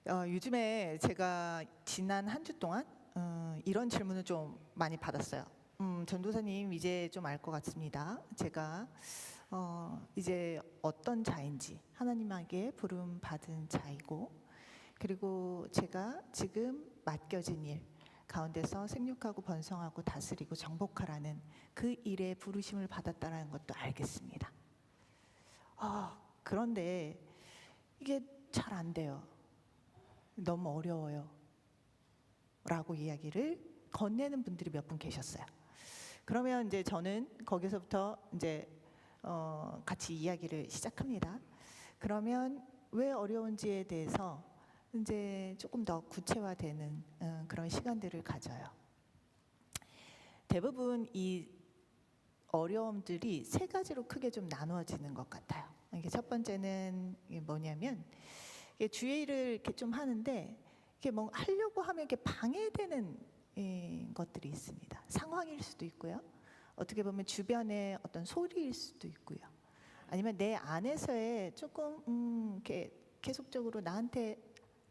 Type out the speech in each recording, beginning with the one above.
요즘에 제가 지난 한 주 동안 이런 질문을 좀 많이 받았어요. 전도사님 이제 좀 알 것 같습니다. 제가 이제 어떤 자인지 하나님에게 부름 받은 자이고, 그리고 제가 지금 맡겨진 일 가운데서 생육하고 번성하고 다스리고 정복하라는 그 일에 부르심을 받았다는 것도 알겠습니다. 그런데 이게 잘 안 돼요. 너무 어려워요 라고 이야기를 건네는 분들이 몇 분 계셨어요. 그러면 이제 저는 거기서부터 이제 같이 이야기를 시작합니다. 그러면 왜 어려운지에 대해서 이제 조금 더 구체화되는 그런 시간들을 가져요. 대부분 이 어려움들이 세 가지로 크게 좀 나누어지는 것 같아요. 이게 첫 번째는 뭐냐면, 주의 일을 이렇게 좀 하는데 이게 뭐 하려고 하면 이렇게 방해되는 것들이 있습니다. 상황일 수도 있고요. 어떻게 보면 주변의 어떤 소리일 수도 있고요. 아니면 내 안에서의 조금 이렇게 계속적으로 나한테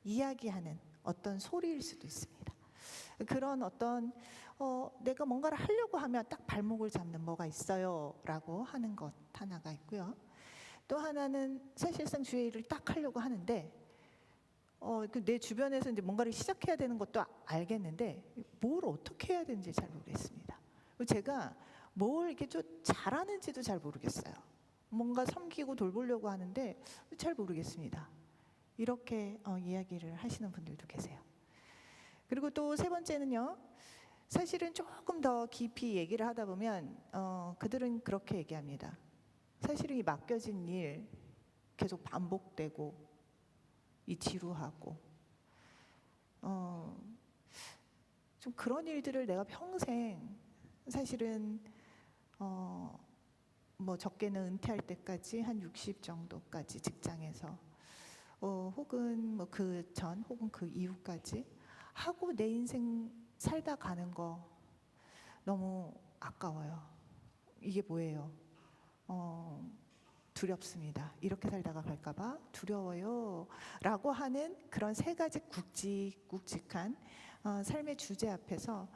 이야기하는 어떤 소리일 수도 있습니다. 그런 어떤 내가 뭔가를 하려고 하면 딱 발목을 잡는 뭐가 있어요라고 하는 것 하나가 있고요. 또 하나는 사실상 주의 일을 딱 하려고 하는데 내 주변에서 이제 뭔가를 시작해야 되는 것도 알겠는데 뭘 어떻게 해야 되는지 잘 모르겠습니다. 제가 뭘 이렇게 좀 잘하는지도 잘 모르겠어요. 뭔가 섬기고 돌보려고 하는데 잘 모르겠습니다. 이렇게 이야기를 하시는 분들도 계세요. 그리고 또 세 번째는요, 사실은 조금 더 깊이 얘기를 하다 보면 그들은 그렇게 얘기합니다. 사실은 이 맡겨진 일 계속 반복되고 이 지루하고 좀 그런 일들을 내가 평생 사실은 뭐 적게는 은퇴할 때까지 한 60 정도까지 직장에서 혹은 뭐 그 전 혹은 그 이후까지 하고 내 인생 살다 가는 거 너무 아까워요. 이게 뭐예요? 두렵습니다. 이렇게 살다가 갈까봐 두려워요 라고 하는 그런 세 가지 굵직굵직한 삶의 주제 앞에서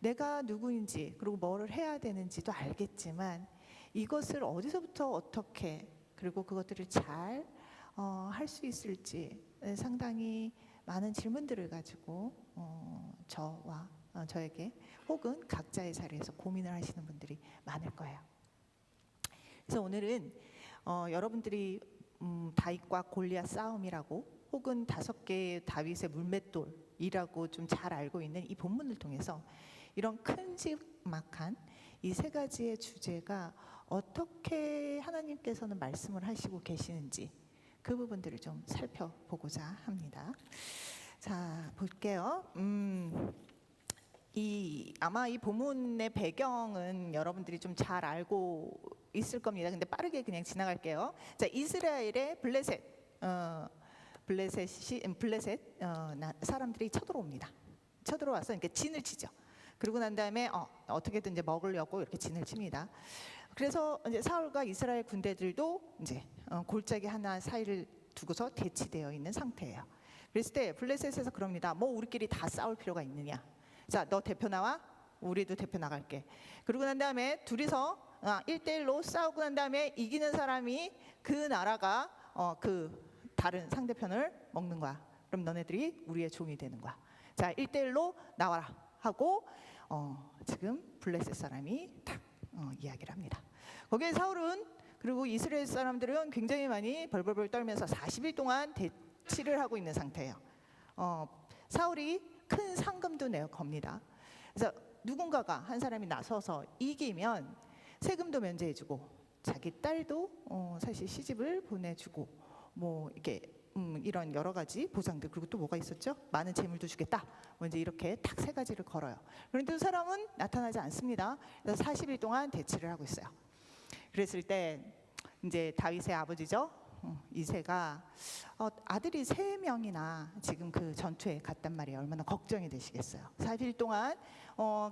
내가 누구인지 그리고 뭐를 해야 되는지도 알겠지만 이것을 어디서부터 어떻게 그리고 그것들을 잘 할 수 있을지 상당히 많은 질문들을 가지고 저와 저에게 혹은 각자의 자리에서 고민을 하시는 분들이 많을 거예요. 그래서 오늘은 여러분들이 다윗과 골리앗 싸움이라고 혹은 5개의 다윗의 물맷돌이라고 좀 잘 알고 있는 이 본문을 통해서 이런 큼직막한 이 세 가지의 주제가 어떻게 하나님께서는 말씀을 하시고 계시는지 그 부분들을 좀 살펴보고자 합니다. 자, 볼게요. 아마 이 본문의 배경은 여러분들이 좀 잘 알고 있을 겁니다. 근데 빠르게 그냥 지나갈게요. 자, 이스라엘의 블레셋 사람들이 쳐들어옵니다. 쳐들어와서 이렇게 진을 치죠. 그러고 난 다음에 어떻게든 이제 먹으려고 이렇게 진을 칩니다. 그래서 이제 사울과 이스라엘 군대들도 이제 골짜기 하나 사이를 두고서 대치되어 있는 상태예요. 그랬을 때 블레셋에서 그럽니다. 뭐 우리끼리 다 싸울 필요가 있느냐? 자, 너 대표 나와. 우리도 대표 나갈게. 그러고 난 다음에 둘이서 1대1로 싸우고 난 다음에 이기는 사람이 그 나라가 그 다른 상대편을 먹는 거야. 그럼 너네들이 우리의 종이 되는 거야. 자, 1대1로 나와라 하고 지금 블레셋 사람이 딱 이야기를 합니다. 거기에 사울은 그리고 이스라엘 사람들은 굉장히 많이 벌벌벌 떨면서 40일 동안 대치를 하고 있는 상태예요. 사울이 큰 상금도 내어 겁니다. 그래서 누군가가 한 사람이 나서서 이기면 세금도 면제해주고 자기 딸도 사실 시집을 보내주고 뭐 이렇게 이런 여러 가지 보상들, 그리고 또 뭐가 있었죠? 많은 재물도 주겠다. 뭐 이제 이렇게 딱 세 가지를 걸어요. 그런데 두 사람은 나타나지 않습니다. 그래서 40일 동안 대치를 하고 있어요. 그랬을 때 이제 다윗의 아버지죠, 이새가 아들이 3명이나 지금 그 전투에 갔단 말이에요. 얼마나 걱정이 되시겠어요. 40일 동안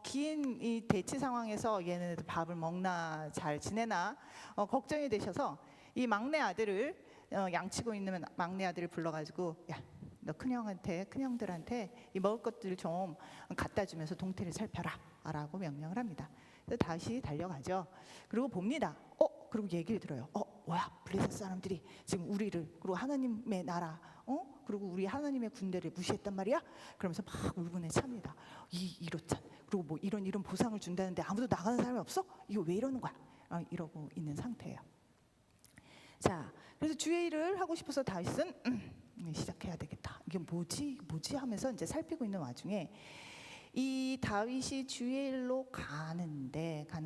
긴 이 대치 상황에서 얘네들 밥을 먹나 잘 지내나 걱정이 되셔서 이 막내 아들을 양치고 있는 막내 아들을 불러가지고, 야, 너 큰형들한테 이 먹을 것들을 좀 갖다 주면서 동태를 살펴라라고 명령을 합니다. 그래서 다시 달려가죠. 그리고 봅니다. 그리고 얘기를 들어요. 뭐야? 블레셋 사람들이 지금 우리를 그리고 하나님의 나라, 그리고 우리 하나님의 군대를 무시했단 말이야? 그러면서 막 울분에 찹니다. 이렇잖. 그리고 뭐 이런 보상을 준다는데 아무도 나가는 사람이 없어? 이거 왜 이러는 거야? 이러고 있는 상태예요. 자, 그래서 주의 일을 하고 싶어서 다윗은 시작해야 되겠다. 이게 뭐지 하면서 이제 살피고 있는 와중에 이 다윗이 주의 일로 가는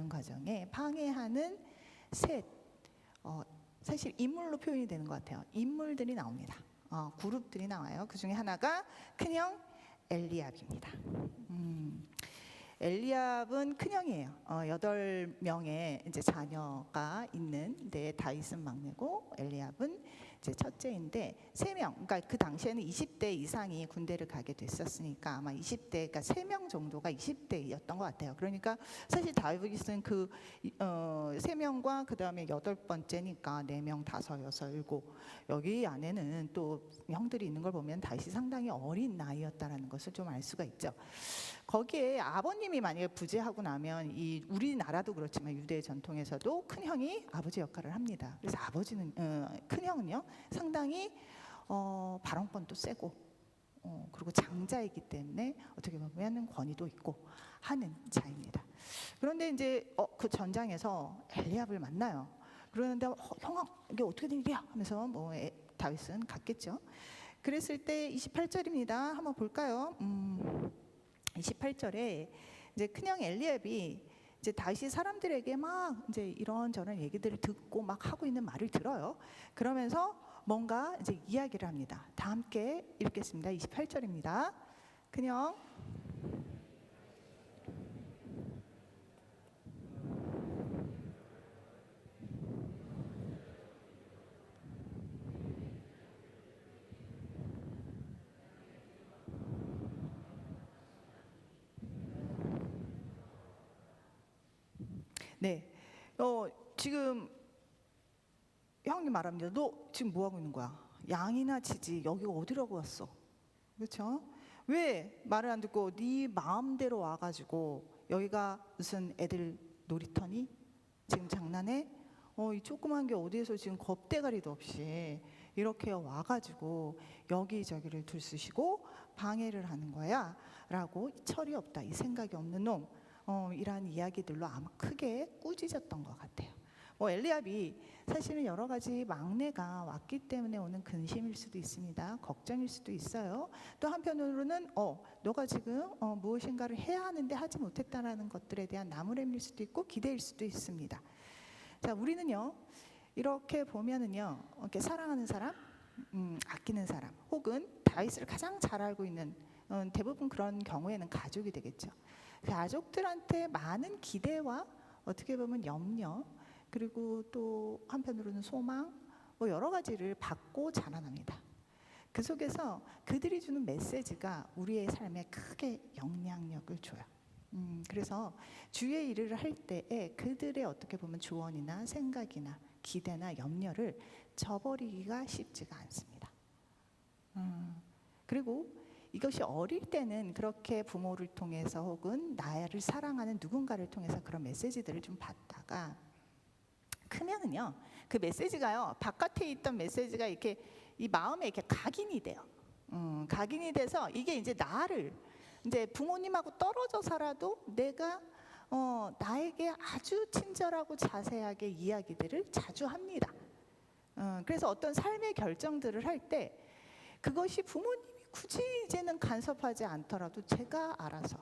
과정에 방해하는 사실 인물로 표현이 되는 것 같아요. 인물들이 나옵니다. 그룹들이 나와요. 그 중에 하나가 큰형 엘리압입니다. 엘리압은 큰형이에요. 8명의 이제 자녀가 있는데 다윗은 막내고 엘리압은 이제 첫째인데 3명. 그러니까 그 당시에는 20대 이상이 군대를 가게 됐었으니까 아마 20대, 그러니까 3명 정도가 20대였던 것 같아요. 그러니까 사실 다윗은 그 3명과 그 다음에 8번째니까 4명, 5, 6, 7 여기 안에는 또 형들이 있는 걸 보면 다윗이 상당히 어린 나이였다라는 것을 좀 알 수가 있죠. 거기에 아버님이 만약에 부재하고 나면 이 우리나라도 그렇지만 유대의 전통에서도 큰 형이 아버지 역할을 합니다. 그래서 아버지는 큰 형은요 상당히 발언권도 세고 그리고 장자이기 때문에 어떻게 보면 권위도 있고 하는 자입니다. 그런데 이제 그 전장에서 엘리압을 만나요. 그러는데 형아 이게 어떻게 된 일이야 하면서 다윗은 갔겠죠. 그랬을 때 28절입니다. 한번 볼까요? 28절에 이제 큰형 엘리압이 이제 다윗이 사람들에게 막 이제 이런저런 얘기들을 듣고 막 하고 있는 말을 들어요. 그러면서 뭔가 이제 이야기를 합니다. 다 함께 읽겠습니다. 28절입니다. 큰형 네, 지금 형님 말합니다. 너 지금 뭐 하고 있는 거야? 양이나 치지. 여기가 어디라고 왔어? 그렇죠? 왜 말을 안 듣고 네 마음대로 와가지고 여기가 무슨 애들 놀이터니? 지금 장난해? 이 조그만 게 어디에서 지금 겁대가리도 없이 이렇게 와가지고 여기저기를 들쑤시고 방해를 하는 거야 라고 철이 없다, 이 생각이 없는 놈, 이란 이야기들로 아마 크게 꾸짖었던 것 같아요. 엘리압이 사실은 여러 가지 막내가 왔기 때문에 오는 근심일 수도 있습니다. 걱정일 수도 있어요. 또 한편으로는 너가 지금 무엇인가를 해야 하는데 하지 못했다라는 것들에 대한 나무램일 수도 있고 기대일 수도 있습니다. 자, 우리는요 이렇게 보면은요 이렇게 사랑하는 사람, 아끼는 사람, 혹은 다윗을 가장 잘 알고 있는 대부분 그런 경우에는 가족이 되겠죠. 가족들한테 많은 기대와 어떻게 보면 염려, 그리고 또 한편으로는 소망, 여러 가지를 받고 자라납니다. 그 속에서 그들이 주는 메시지가 우리의 삶에 크게 영향력을 줘요. 그래서 주의 일을 할 때에 그들의 어떻게 보면 조언이나 생각이나 기대나 염려를 저버리기가 쉽지가 않습니다. 그리고 이것이 어릴 때는 그렇게 부모를 통해서 혹은 나를 사랑하는 누군가를 통해서 그런 메시지들을 좀 받다가 크면은요 그 메시지가요 바깥에 있던 메시지가 이렇게 이 마음에 이렇게 각인이 돼요. 각인이 돼서 이게 이제 나를 이제 부모님하고 떨어져 살아도 내가 나에게 아주 친절하고 자세하게 이야기들을 자주 합니다. 그래서 어떤 삶의 결정들을 할 때 그것이 부모님이 굳이 이제는 간섭하지 않더라도 제가 알아서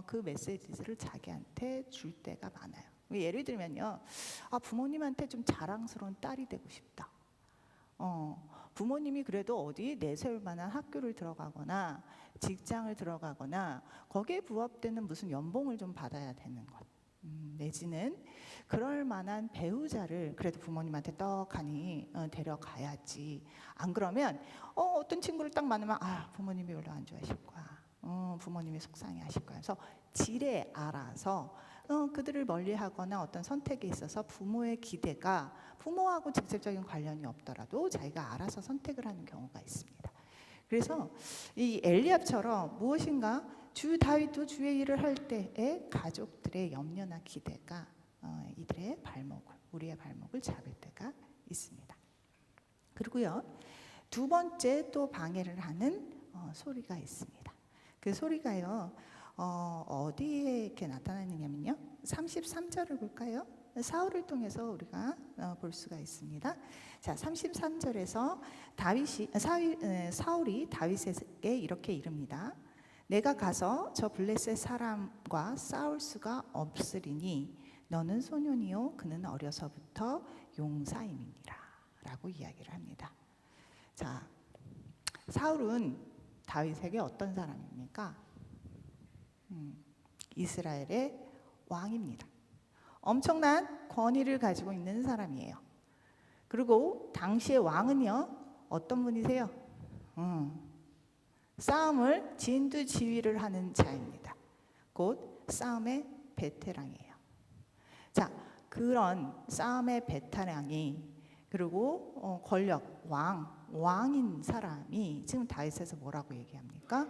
그 메시지를 자기한테 줄 때가 많아요. 예를 들면요, 부모님한테 좀 자랑스러운 딸이 되고 싶다. 부모님이 그래도 어디 내세울 만한 학교를 들어가거나 직장을 들어가거나 거기에 부합되는 무슨 연봉을 좀 받아야 되는 것, 내지는 그럴 만한 배우자를 그래도 부모님한테 떡하니 데려가야지. 안 그러면 어떤 친구를 딱 만나면 부모님이 별로 안 좋아하실 거야. 부모님이 속상해하실 거야. 그래서 지레 알아서 그들을 멀리하거나 어떤 선택에 있어서 부모의 기대가 부모하고 직접적인 관련이 없더라도 자기가 알아서 선택을 하는 경우가 있습니다. 그래서 이 엘리압처럼 무엇인가 주 다윗도 주의 일을 할 때에 가족들의 염려나 기대가 이들의 발목을, 우리의 발목을 잡을 때가 있습니다. 그리고요, 두 번째 또 방해를 하는 소리가 있습니다. 그 소리가요, 어디에 이렇게 나타나느냐면요, 33절을 볼까요? 사울을 통해서 우리가 볼 수가 있습니다. 자, 33절에서 사울이 다윗에게 이렇게 이릅니다. 내가 가서 저 블레셋 사람과 싸울 수가 없으리니 너는 소년이요 그는 어려서부터 용사임이니라 라고 이야기를 합니다. 자, 사울은 다윗에게 어떤 사람입니까? 이스라엘의 왕입니다. 엄청난 권위를 가지고 있는 사람이에요. 그리고 당시의 왕은요, 어떤 분이세요? 싸움을 진두지휘를 하는 자입니다. 곧 싸움의 베테랑이에요. 자, 그런 싸움의 베테랑이, 그리고 권력, 왕인 사람이 지금 다윗에서 뭐라고 얘기합니까?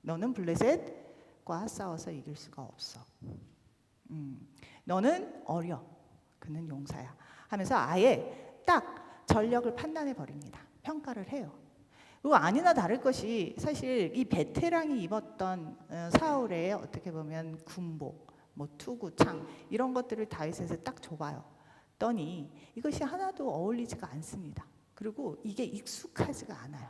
너는 블레셋과 싸워서 이길 수가 없어. 너는 어려, 그는 용사야 하면서 아예 딱 전력을 판단해 버립니다. 평가를 해요. 그리고 아니나 다를 것이 사실 이 베테랑이 입었던 사울의 어떻게 보면 군복, 뭐 투구, 창 이런 것들을 다윗에서 딱 줘봐요. 더니 이것이 하나도 어울리지가 않습니다. 그리고 이게 익숙하지가 않아요.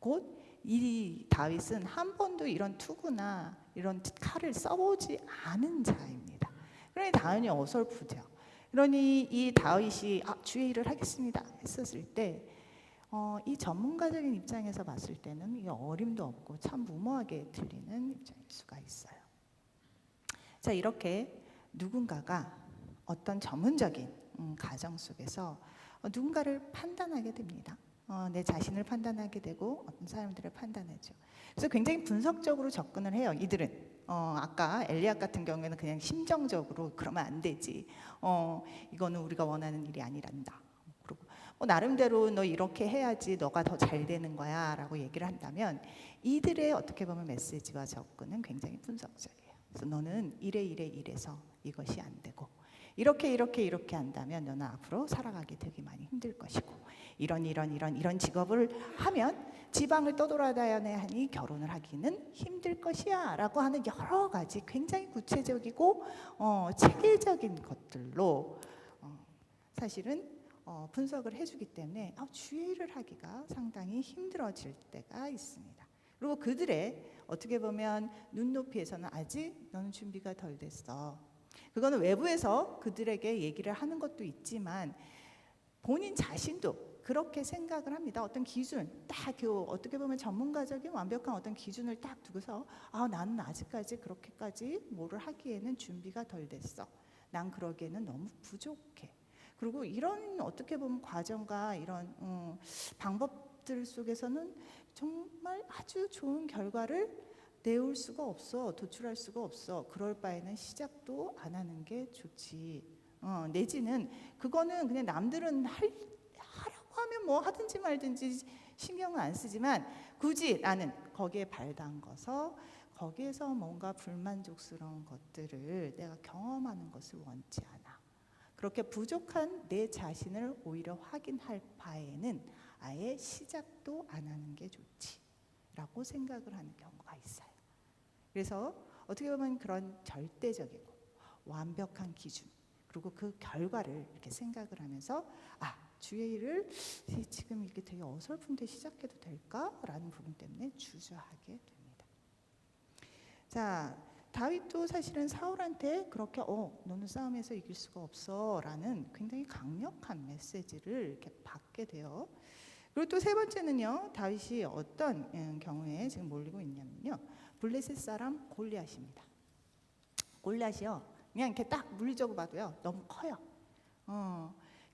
곧 이 다윗은 한 번도 이런 투구나 이런 칼을 써보지 않은 자입니다. 그러니 당연히 어설프죠. 그러니 이 다윗이 주의 일을 하겠습니다 했었을 때 이 전문가적인 입장에서 봤을 때는 이게 어림도 없고 참 무모하게 들리는 입장일 수가 있어요. 자, 이렇게 누군가가 어떤 전문적인 가정 속에서 누군가를 판단하게 됩니다. 내 자신을 판단하게 되고 어떤 사람들을 판단하죠. 그래서 굉장히 분석적으로 접근을 해요. 이들은 아까 엘리압 같은 경우에는 그냥 심정적으로 그러면 안 되지. 이거는 우리가 원하는 일이 아니란다. 그리고 나름대로 너 이렇게 해야지 너가 더 잘 되는 거야라고 얘기를 한다면 이들의 어떻게 보면 메시지와 접근은 굉장히 분석적이에요. 그래서 너는 이래서 이것이 안 되고 이렇게 한다면 너는 앞으로 살아가기 되게 많이 힘들 것이고 이런 직업을 하면 지방을 떠돌아다녀야 하니 결혼을 하기는 힘들 것이야 라고 하는 여러 가지 굉장히 구체적이고 체계적인 것들로 사실은 분석을 해주기 때문에 주의 일을 하기가 상당히 힘들어질 때가 있습니다. 그리고 그들의 어떻게 보면 눈높이에서는 아직 너는 준비가 덜 됐어. 그거는 외부에서 그들에게 얘기를 하는 것도 있지만 본인 자신도 그렇게 생각을 합니다. 어떤 기준, 딱 어떻게 보면 전문가적인 완벽한 어떤 기준을 딱 두고서 나는 아직까지 그렇게까지 뭐를 하기에는 준비가 덜 됐어. 난 그러기에는 너무 부족해. 그리고 이런 어떻게 보면 과정과 이런 방법들 속에서는 정말 아주 좋은 결과를 내올 수가 없어. 도출할 수가 없어. 그럴 바에는 시작도 안 하는 게 좋지. 내지는 그거는 그냥 남들은 하라고 하면 뭐 하든지 말든지 신경을 안 쓰지만 굳이 나는 거기에 발 담궈서 거기에서 뭔가 불만족스러운 것들을 내가 경험하는 것을 원치 않아. 그렇게 부족한 내 자신을 오히려 확인할 바에는 아예 시작도 안 하는 게 좋지 라고 생각을 하는 경우가 있어요. 그래서 어떻게 보면 그런 절대적이고 완벽한 기준 그리고 그 결과를 이렇게 생각을 하면서 주의 일을 지금 이게 되게 어설픈데 시작해도 될까라는 부분 때문에 주저하게 됩니다. 자, 다윗도 사실은 사울한테 그렇게 너는 싸움에서 이길 수가 없어라는 굉장히 강력한 메시지를 이렇게 받게 돼요. 그리고 또 세 번째는요, 다윗이 어떤 경우에 지금 몰리고 있냐면요, 블레셋 사람 골리앗입니다. 골리앗이요, 그냥 이렇게 딱 물리적으로 봐도요, 너무 커요.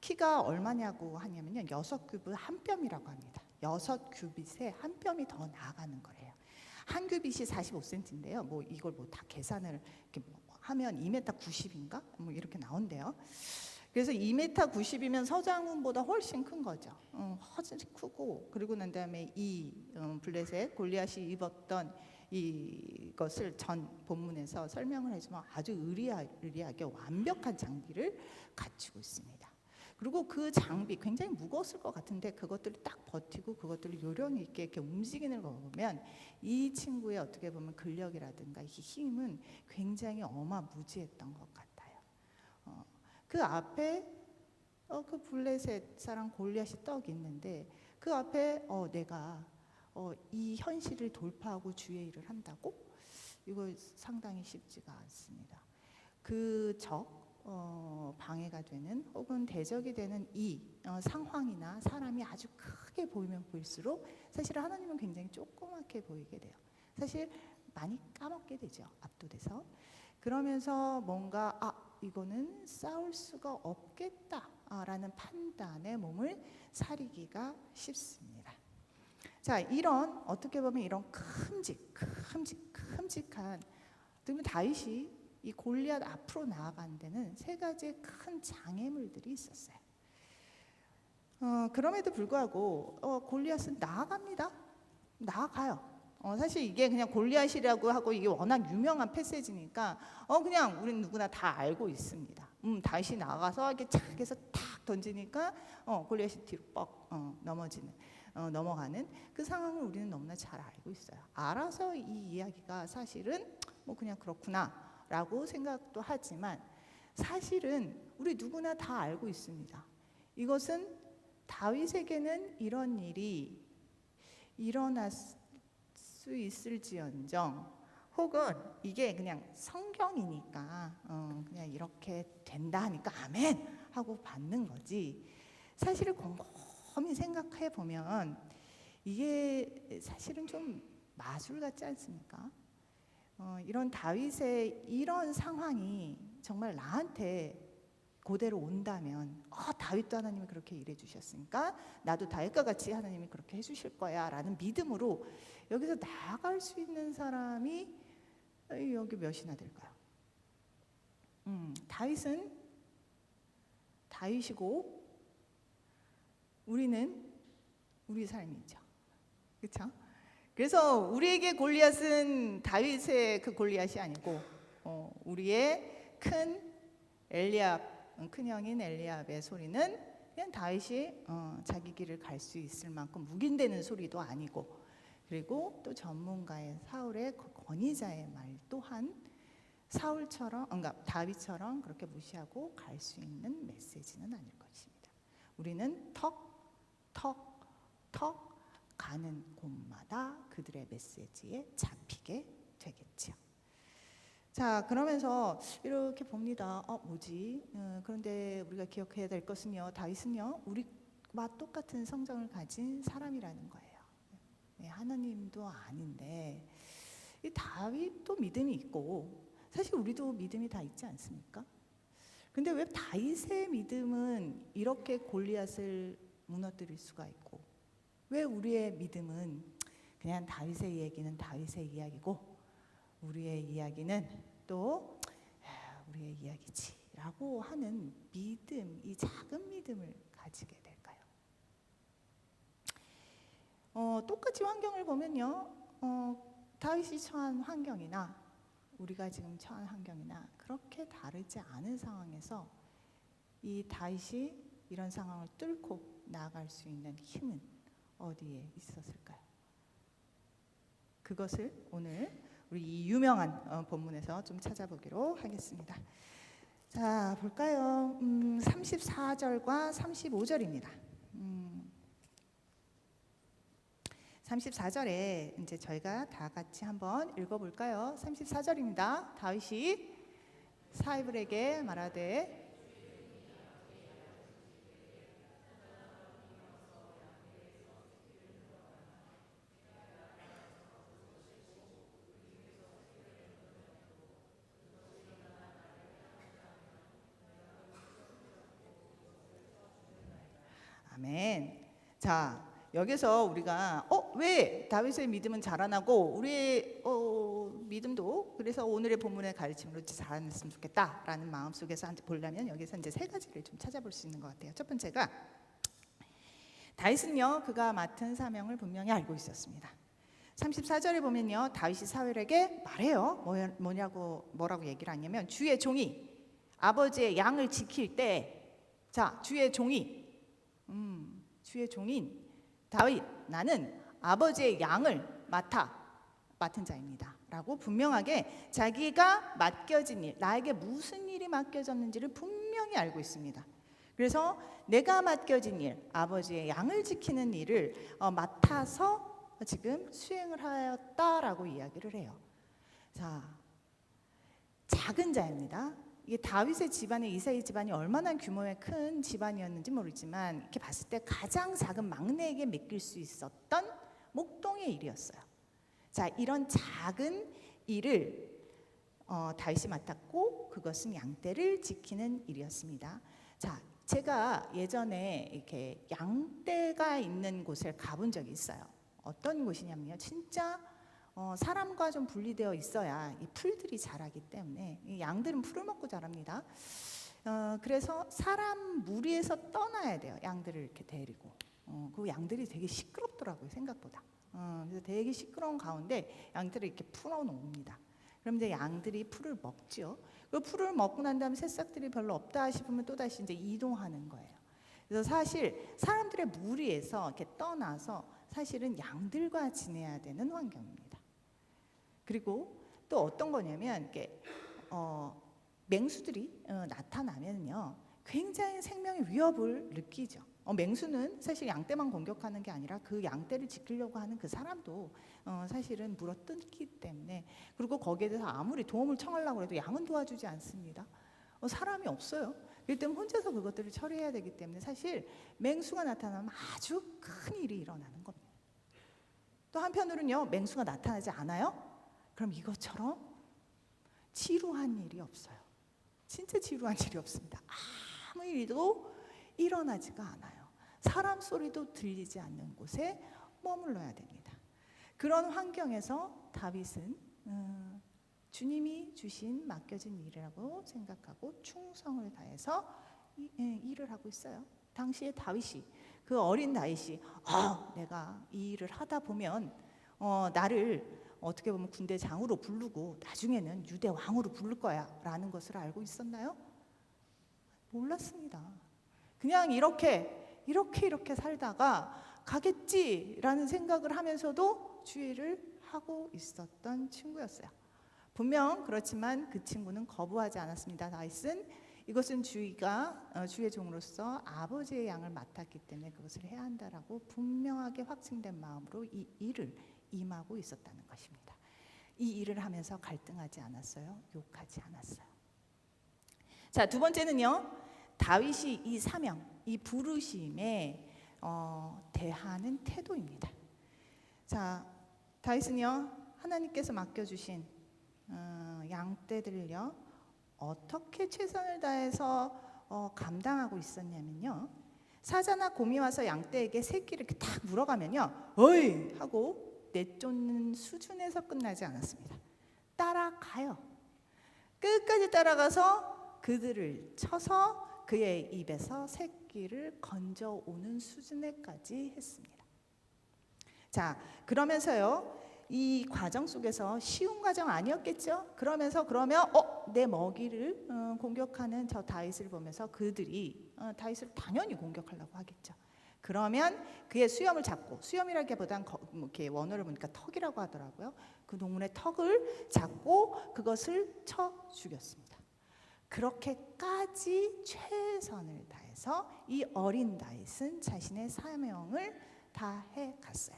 키가 얼마냐고 하냐면요, 6규빗 한 뼘이라고 합니다. 6규빗에 한 뼘이 더 나가는 거래요. 한 규빗이 45cm인데요. 뭐 이걸 뭐 다 계산을 이렇게 하면 2m 90인가? 뭐 이렇게 나온대요. 그래서 2m 90이면 서장훈보다 훨씬 큰 거죠. 훨씬 크고, 그리고 난 다음에 이 블레셋 골리앗이 입었던 이것을 전 본문에서 설명을 해주면 아주 의리하게 완벽한 장비를 갖추고 있습니다. 그리고 그 장비 굉장히 무거웠을 것 같은데 그것들을 딱 버티고 그것들을 요령 있게 이렇게 움직이는 거 보면 이 친구의 어떻게 보면 근력이라든가 이 힘은 굉장히 어마무지했던 것 같아요. 그 앞에 그 블레셋 사람 골리앗이 떡 있는데 그 앞에 내가 이 현실을 돌파하고 주의 일을 한다고? 이거 상당히 쉽지가 않습니다. 그 방해가 되는 혹은 대적이 되는 이 상황이나 사람이 아주 크게 보이면 보일수록 사실 하나님은 굉장히 조그맣게 보이게 돼요. 사실 많이 까먹게 되죠. 압도돼서. 그러면서 뭔가 이거는 싸울 수가 없겠다라는 판단에 몸을 사리기가 쉽습니다. 자, 이런 어떻게 보면 이런 큼직한 그러면 다윗이 이 골리앗 앞으로 나아간 데는 세 가지의 큰 장애물들이 있었어요. 그럼에도 불구하고 골리앗은 나아가요. 사실 이게 그냥 골리앗이라고 하고 이게 워낙 유명한 패세지니까 그냥 우리는 누구나 다 알고 있습니다. 다윗이 나가서 이렇게 착 해서 탁 던지니까 골리앗이 뒤로 넘어가는 그 상황을 우리는 너무나 잘 알고 있어요. 알아서 이 이야기가 사실은 그냥 그렇구나라고 생각도 하지만 사실은 우리 누구나 다 알고 있습니다. 이것은 다윗에게는 이런 일이 일어날 수 있을지언정 혹은 이게 그냥 성경이니까 그냥 이렇게 된다 하니까 아멘 하고 받는 거지, 사실을 곰곰이 생각해 보면 이게 사실은 좀 마술 같지 않습니까? 이런 다윗의 이런 상황이 정말 나한테 그대로 온다면 다윗도 하나님이 그렇게 일해 주셨으니까 나도 다윗과 같이 하나님이 그렇게 해주실 거야 라는 믿음으로 여기서 나아갈 수 있는 사람이 여기 몇이나 될까요? 다윗은 다윗이고 우리는 우리 삶이죠. 그렇죠? 그래서 우리에게 골리앗은 다윗의 그 골리앗이 아니고 우리의 큰형인 엘리압의 소리는 그냥 다윗이 자기 길을 갈 수 있을 만큼 묵인되는 소리도 아니고, 그리고 또 전문가의 사울의 권위자의 말 또한 사울처럼, 그러니까 다윗처럼 그렇게 무시하고 갈 수 있는 메시지는 아닐 것입니다. 우리는 턱 가는 곳마다 그들의 메시지에 잡히게 되겠죠. 자, 그러면서 이렇게 봅니다. 뭐지? 그런데 우리가 기억해야 될 것은요, 다윗은요 우리와 똑같은 성정을 가진 사람이라는 거예요. 하나님도 아닌데 이 다윗도 믿음이 있고 사실 우리도 믿음이 다 있지 않습니까? 근데 왜 다윗의 믿음은 이렇게 골리앗을 무너뜨릴 수가 있고 왜 우리의 믿음은 그냥 다윗의 이야기는 다윗의 이야기고 우리의 이야기는 또 우리의 이야기지라고 하는 믿음, 이 작은 믿음을 가지게 될까요? 똑같이 환경을 보면요, 다윗이 처한 환경이나 우리가 지금 처한 환경이나 그렇게 다르지 않은 상황에서 이 다윗이 이런 상황을 뚫고 나아갈 수 있는 힘은 어디에 있었을까요? 그것을 오늘 우리 이 유명한 본문에서 좀 찾아보기로 하겠습니다. 자, 볼까요? 34절과 35절입니다. 34절에 이제 저희가 다 같이 한번 읽어볼까요? 34절입니다. 다윗이 사이블에게 말하되 아멘. 자, 여기서 우리가 왜 다윗의 믿음은 자라나고 우리의 믿음도 그래서 오늘의 본문의 가르침으로 자라났으면 좋겠다라는 마음 속에서 보려면 여기서 이제 세 가지를 좀 찾아볼 수 있는 것 같아요. 첫 번째가 다윗은요 그가 맡은 사명을 분명히 알고 있었습니다. 34절에 보면요 다윗이 사울에게 말해요. 뭐라고 얘기를 하냐면 주의 종이 아버지의 양을 지킬 때 주의 종인 다윗 나는 아버지의 양을 맡은 자입니다 라고 분명하게 자기가 맡겨진 일, 나에게 무슨 일이 맡겨졌는지를 분명히 알고 있습니다. 그래서 내가 맡겨진 일, 아버지의 양을 지키는 일을 맡아서 지금 수행을 하였다라고 이야기를 해요. 자, 작은 자입니다. 이게 다윗의 집안의 이사의 집안이 얼마나 규모의 큰 집안이었는지 모르지만 이렇게 봤을 때 가장 작은 막내에게 맡길 수 있었던 목동의 일이었어요. 자, 이런 작은 일을 다윗이 맡았고 그것은 양떼를 지키는 일이었습니다. 자, 제가 예전에 이렇게 양떼가 있는 곳에 가본 적이 있어요. 어떤 곳이냐면요, 진짜 사람과 좀 분리되어 있어야 이 풀들이 자라기 때문에 이 양들은 풀을 먹고 자랍니다. 그래서 사람 무리에서 떠나야 돼요. 양들을 이렇게 데리고. 그 양들이 되게 시끄럽더라고요, 생각보다. 그래서 되게 시끄러운 가운데 양들을 이렇게 풀어놓습니다. 그럼 이제 양들이 풀을 먹죠. 그 풀을 먹고 난 다음에 새싹들이 별로 없다 싶으면 또 다시 이제 이동하는 거예요. 그래서 사실 사람들의 무리에서 이렇게 떠나서 사실은 양들과 지내야 되는 환경입니다. 그리고 또 어떤 거냐면 이렇게 맹수들이 나타나면요 굉장히 생명의 위협을 느끼죠. 맹수는 사실 양떼만 공격하는 게 아니라 그 양떼를 지키려고 하는 그 사람도 사실은 물어뜯기 때문에, 그리고 거기에 대해서 아무리 도움을 청하려고 해도 양은 도와주지 않습니다. 사람이 없어요. 그렇기 때문에 혼자서 그것들을 처리해야 되기 때문에 사실 맹수가 나타나면 아주 큰 일이 일어나는 겁니다. 또 한편으로는요 맹수가 나타나지 않아요? 그럼 이것처럼 지루한 일이 없어요. 진짜 지루한 일이 없습니다. 아무 일도 일어나지가 않아요. 사람 소리도 들리지 않는 곳에 머물러야 됩니다. 그런 환경에서 다윗은 주님이 주신 맡겨진 일이라고 생각하고 충성을 다해서 일을 하고 있어요. 당시에 다윗이, 그 어린 다윗이 내가 이 일을 하다 보면 나를 어떻게 보면 군대 장으로 부르고 나중에는 유대 왕으로 부를 거야 라는 것을 알고 있었나요? 몰랐습니다. 그냥 이렇게 살다가 가겠지라는 생각을 하면서도 주의를 하고 있었던 친구였어요. 분명 그렇지만 그 친구는 거부하지 않았습니다. 다윗은 이것은 주의 종으로서 아버지의 양을 맡았기 때문에 그것을 해야 한다라고 분명하게 확증된 마음으로 이 일을 임하고 있었다는 것입니다. 이 일을 하면서 갈등하지 않았어요. 욕하지 않았어요. 자, 두 번째는요. 다윗이 이 사명, 이 부르심에 대하는 태도입니다. 자, 다윗은요. 하나님께서 맡겨주신 양떼들을요. 어떻게 최선을 다해서 감당하고 있었냐면요. 사자나 곰이 와서 양떼에게 새끼를 이렇게 탁 물어가면요. 어이! 하고 내쫓는 수준에서 끝나지 않았습니다. 따라가요. 끝까지 따라가서 그들을 쳐서 그의 입에서 새끼를 건져오는 수준에까지 했습니다. 자, 그러면서요. 이 과정 속에서 쉬운 과정 아니었겠죠? 그러면 내 먹이를 공격하는 저 다윗을 보면서 그들이 다윗을 당연히 공격하려고 하겠죠. 그러면 그의 수염을 잡고, 수염이라기보단 이렇게 원어를 보니까 턱이라고 하더라고요. 그 동물의 턱을 잡고 그것을 쳐 죽였습니다. 그렇게까지 최선을 다해서 이 어린 다윗은 자신의 사명을 다해 갔어요.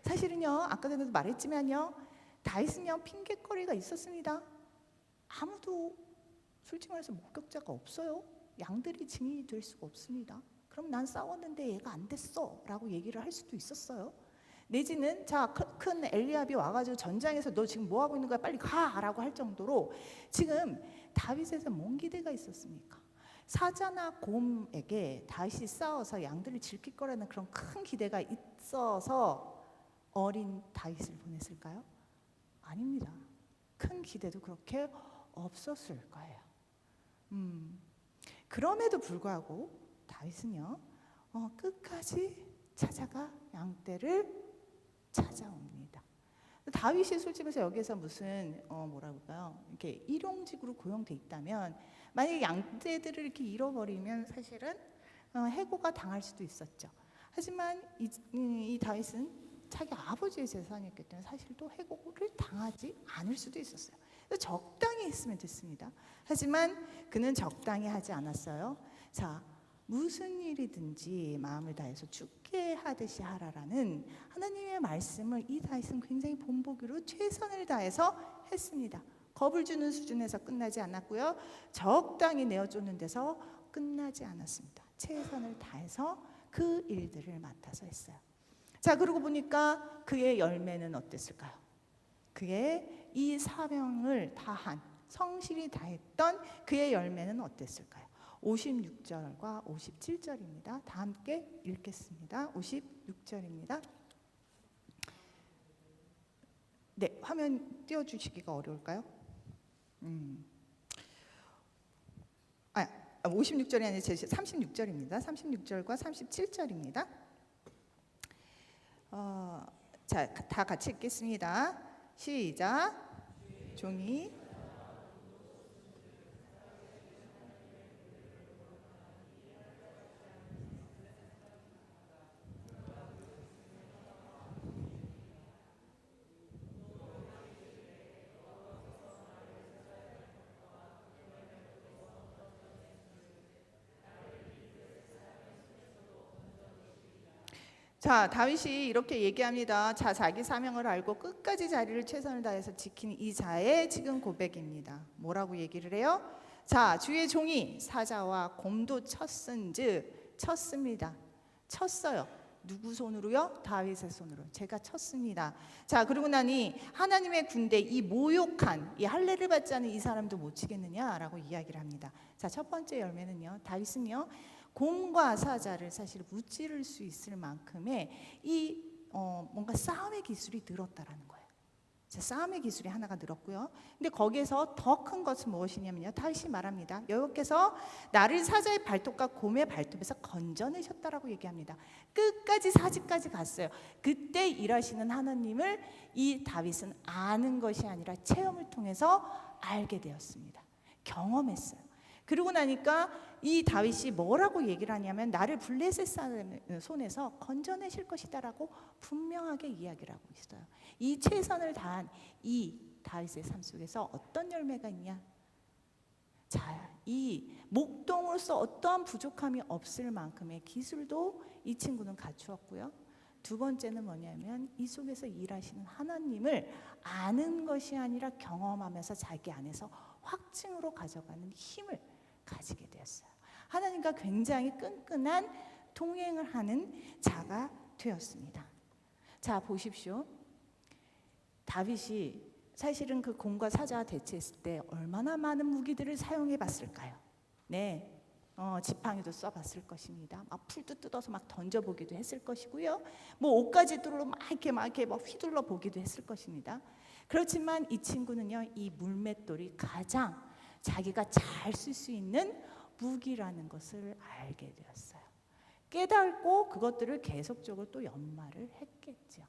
사실은요, 아까 전에도 말했지만요, 다윗은요 핑계거리가 있었습니다. 아무도 솔직히 말해서 목격자가 없어요. 양들이 증인이 될 수가 없습니다. 그럼 난 싸웠는데 얘가 안 됐어 라고 얘기를 할 수도 있었어요. 내지는 큰 엘리압이 와가지고 전장에서 너 지금 뭐 하고 있는 거야 빨리 가 라고 할 정도로 지금 다윗에서 뭔 기대가 있었습니까? 사자나 곰에게 다윗이 싸워서 양들을 질킬 거라는 그런 큰 기대가 있어서 어린 다윗을 보냈을까요? 아닙니다. 큰 기대도 그렇게 없었을 거예요. 그럼에도 불구하고 다윗은요, 끝까지 찾아가 양떼를 찾아옵니다. 다윗이 솔직히 말해서 여기서 무슨 뭐라고 할까요? 이렇게 일용직으로 고용돼 있다면 만약에 양떼들을 이렇게 잃어버리면 사실은 해고가 당할 수도 있었죠. 하지만 이 다윗은 자기 아버지의 재산이었기 때문에 사실 또 해고를 당하지 않을 수도 있었어요. 적당히 했으면 됐습니다. 하지만 그는 적당히 하지 않았어요. 자, 무슨 일이든지 마음을 다해서 죽게 하듯이 하라라는 하나님의 말씀을 이 다윗은 굉장히 본보기로 최선을 다해서 했습니다. 겁을 주는 수준에서 끝나지 않았고요. 적당히 내어쫓는 데서 끝나지 않았습니다. 최선을 다해서 그 일들을 맡아서 했어요. 자, 그러고 보니까 그의 열매는 어땠을까요? 그의 이 사명을 다한, 성실히 다했던 그의 열매는 어땠을까요? 56절과 57절입니다. 다 함께 읽겠습니다. 56절입니다. 네, 화면 띄워주시기가 어려울까요? 56절이 아니라 36절입니다. 36절과 37절입니다. 자, 다 같이 읽겠습니다. 시작. 종이 자, 다윗이 이렇게 얘기합니다. 자, 자기 사명을 알고 끝까지 자리를 최선을 다해서 지킨 이 자의 지금 고백입니다. 뭐라고 얘기를 해요? 자, 주의 종이 사자와 곰도 쳤은즉 쳤습니다. 쳤어요. 누구 손으로요? 다윗의 손으로. 제가 쳤습니다. 자, 그러고 나니 하나님의 군대 이 모욕한 이 할례를 받지 않은 이 사람도 못 치겠느냐라고 이야기를 합니다. 자, 첫 번째 열매는요. 다윗은요. 곰과 사자를 사실 무찌를 수 있을 만큼의 이 뭔가 싸움의 기술이 늘었다라는 거예요. 자, 싸움의 기술이 하나가 늘었고요. 근데 거기에서 더 큰 것은 무엇이냐면요. 다윗이 말합니다. 여호와께서 나를 사자의 발톱과 곰의 발톱에서 건져내셨다라고 얘기합니다. 끝까지 사지까지 갔어요. 그때 일하시는 하나님을 이 다윗은 아는 것이 아니라 체험을 통해서 알게 되었습니다. 경험했어요. 그러고 나니까 이 다윗이 뭐라고 얘기를 하냐면 나를 블레셋 사람의 손에서 건져내실 것이다라고 분명하게 이야기를 하고 있어요. 이 최선을 다한 이 다윗의 삶 속에서 어떤 열매가 있냐? 자, 이 목동으로서 어떠한 부족함이 없을 만큼의 기술도 이 친구는 갖추었고요. 두 번째는 뭐냐면 이 속에서 일하시는 하나님을 아는 것이 아니라 경험하면서 자기 안에서 확증으로 가져가는 힘을 가지게 되었어요. 하나님과 굉장히 끈끈한 동행을 하는 자가 되었습니다. 자, 보십시오. 다윗이 사실은 그 곰과 사자와 대치했을 때 얼마나 많은 무기들을 사용해 봤을까요? 네, 지팡이도 써봤을 것입니다. 막 풀도 뜯어서 막 던져보기도 했을 것이고요. 뭐 옷가지들로 막 이렇게 휘둘러 보기도 했을 것입니다. 그렇지만 이 친구는요, 이 물맷돌이 가장 자기가 잘 쓸 수 있는 무기라는 것을 알게 되었어요. 깨닫고 그것들을 계속적으로 또 연마를 했겠죠.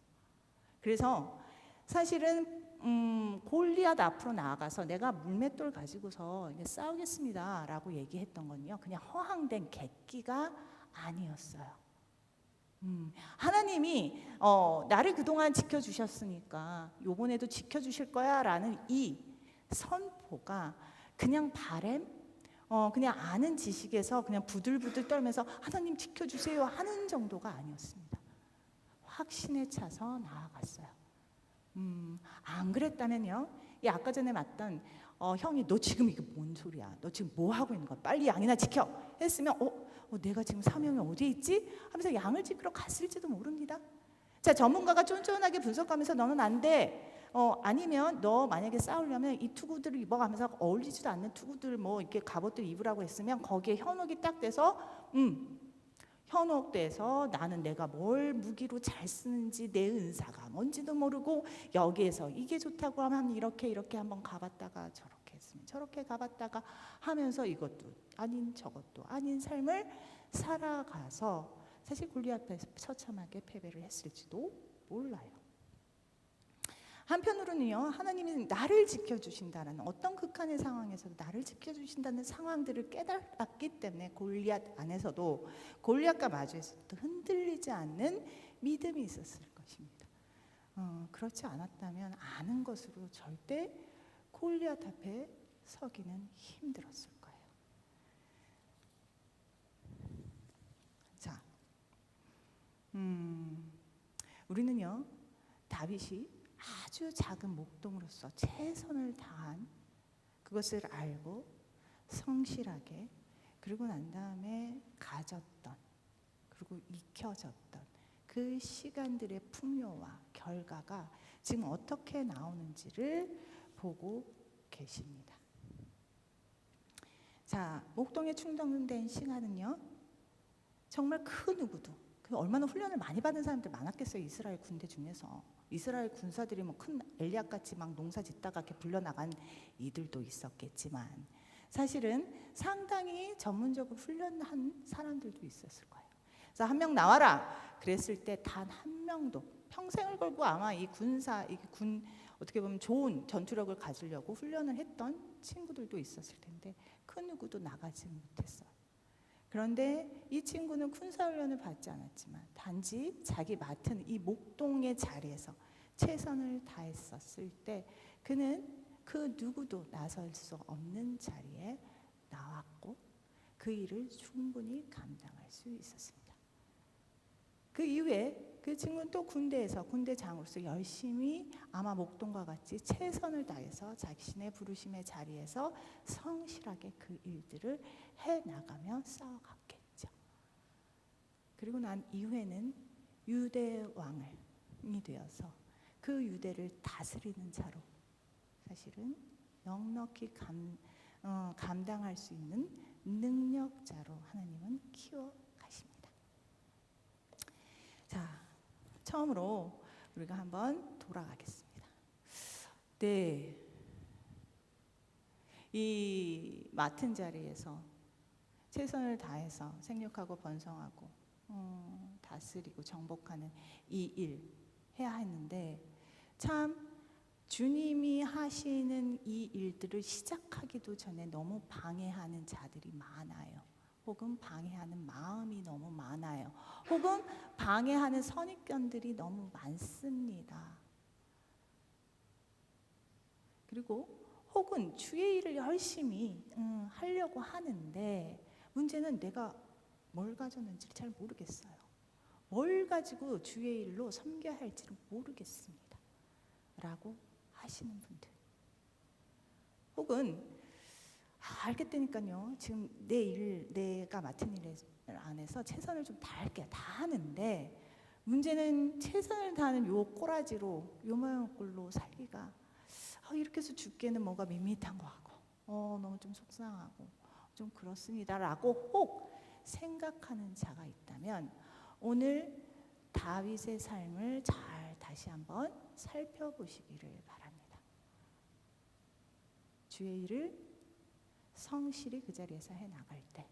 그래서 사실은 골리앗 앞으로 나아가서 내가 물맷돌 가지고서 싸우겠습니다라고 얘기했던 건요, 그냥 허황된 객기가 아니었어요. 하나님이 나를 그동안 지켜주셨으니까 요번에도 지켜주실 거야 라는 이 선포가 그냥 바램, 그냥 아는 지식에서 그냥 부들부들 떨면서 하나님 지켜주세요 하는 정도가 아니었습니다. 확신에 차서 나아갔어요. 안 그랬다면요, 이 아까 전에 맞던 형이 너 지금 이게 뭔 소리야? 너 지금 뭐 하고 있는 거야? 빨리 양이나 지켜! 했으면 내가 지금 사명이 어디에 있지? 하면서 양을 지키러 갔을지도 모릅니다. 자, 자, 전문가가 쫀쫀하게 분석하면서 너는 안 돼. 아니면 너 만약에 싸우려면 이 투구들을 입어가면서 어울리지도 않는 투구들 뭐 이렇게 갑옷들 입으라고 했으면 거기에 현혹이 딱 돼서 현혹돼서 나는 내가 뭘 무기로 잘 쓰는지 내 은사가 뭔지도 모르고 여기에서 이게 좋다고 하면 이렇게 한번 가봤다가 저렇게 했으면 저렇게 가봤다가 하면서 이것도 아닌 저것도 아닌 삶을 살아가서 사실 골리앗 앞에서 처참하게 패배를 했을지도 몰라요. 한편으로는요, 하나님이 나를 지켜주신다는 어떤 극한의 상황에서도 나를 지켜주신다는 상황들을 깨달았기 때문에 골리앗 안에서도 골리앗과 마주했을 때 흔들리지 않는 믿음이 있었을 것입니다. 그렇지 않았다면 아는 것으로 절대 골리앗 앞에 서기는 힘들었을 거예요. 자, 우리는요, 다윗이 아주 작은 목동으로서 최선을 다한 그것을 알고 성실하게 그리고 난 다음에 가졌던 그리고 익혀졌던 그 시간들의 풍요와 결과가 지금 어떻게 나오는지를 보고 계십니다. 자, 목동에 충당된 시간은요, 정말 그 누구도 얼마나 훈련을 많이 받은 사람들 많았겠어요. 이스라엘 군대 중에서 이스라엘 군사들이 뭐 큰 엘리압 같이 막 농사 짓다가 이렇게 불려나간 이들도 있었겠지만 사실은 상당히 전문적으로 훈련한 사람들도 있었을 거예요. 그래서 한 명 나와라 그랬을 때 단 한 명도 평생을 걸고 아마 이 군 어떻게 보면 좋은 전투력을 가지려고 훈련을 했던 친구들도 있었을 텐데 그 누구도 나가지 못했어요. 그런데 이 친구는 군사훈련을 받지 않았지만 단지 자기 맡은 이 목동의 자리에서 최선을 다했었을 때 그는 그 누구도 나설 수 없는 자리에 나왔고 그 일을 충분히 감당할 수 있었습니다. 그 이후에 그 친구는 또 군대에서 군대장으로서 열심히 아마 목동과 같이 최선을 다해서 자신의 부르심의 자리에서 성실하게 그 일들을 해나가며 싸워갔겠죠. 그리고 난 이후에는 유대 왕이 되어서 그 유대를 다스리는 자로 사실은 넉넉히 감당할 수 있는 능력자로 하나님은 키워가십니다. 자, 처음으로 우리가 한번 돌아가겠습니다. 네, 이 맡은 자리에서 최선을 다해서 생육하고 번성하고 다스리고 정복하는 이 일 해야 했는데 참 주님이 하시는 이 일들을 시작하기도 전에 너무 방해하는 자들이 많아요. 혹은 방해하는 마음이 너무 많아요. 혹은 방해하는 선입견들이 너무 많습니다. 그리고 혹은 주의 일을 열심히 하려고 하는데 문제는 내가 뭘 가졌는지를 잘 모르겠어요. 뭘 가지고 주의 일로 섬겨야 할지를 모르겠습니다. 라고 하시는 분들. 혹은 알겠다니까요. 지금 내가 맡은 일 안에서 최선을 좀 다할게요. 다 하는데 문제는 최선을 다하는 요 꼬라지로 요 모양 꼴로 살기가 이렇게 해서 죽기에는 뭔가 밋밋한 거 같고 너무 좀 속상하고 좀 그렇습니다라고 혹 생각하는 자가 있다면 오늘 다윗의 삶을 잘 다시 한번 살펴보시기를 바랍니다. 주의 일을 성실히 그 자리에서 해나갈 때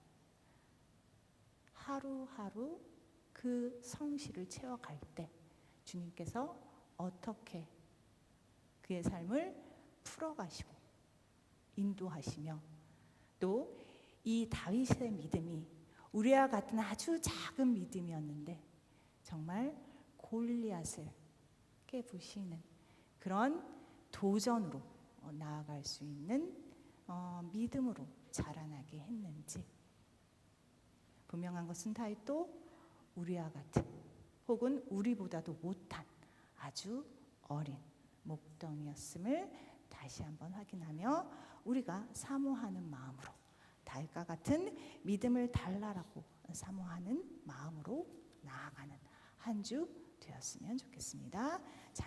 하루하루 그 성실을 채워갈 때 주님께서 어떻게 그의 삶을 풀어가시고 인도하시며 또 이 다윗의 믿음이 우리와 같은 아주 작은 믿음이었는데 정말 골리앗을 깨부시는 그런 도전으로 나아갈 수 있는 믿음으로 자라나게 했는지 분명한 것은 다윗도 우리와 같은 혹은 우리보다도 못한 아주 어린 목동이었음을 다시 한번 확인하며 우리가 사모하는 마음으로 다윗과 같은 믿음을 달라라고 사모하는 마음으로 나아가는 한 주 되었으면 좋겠습니다. 잠시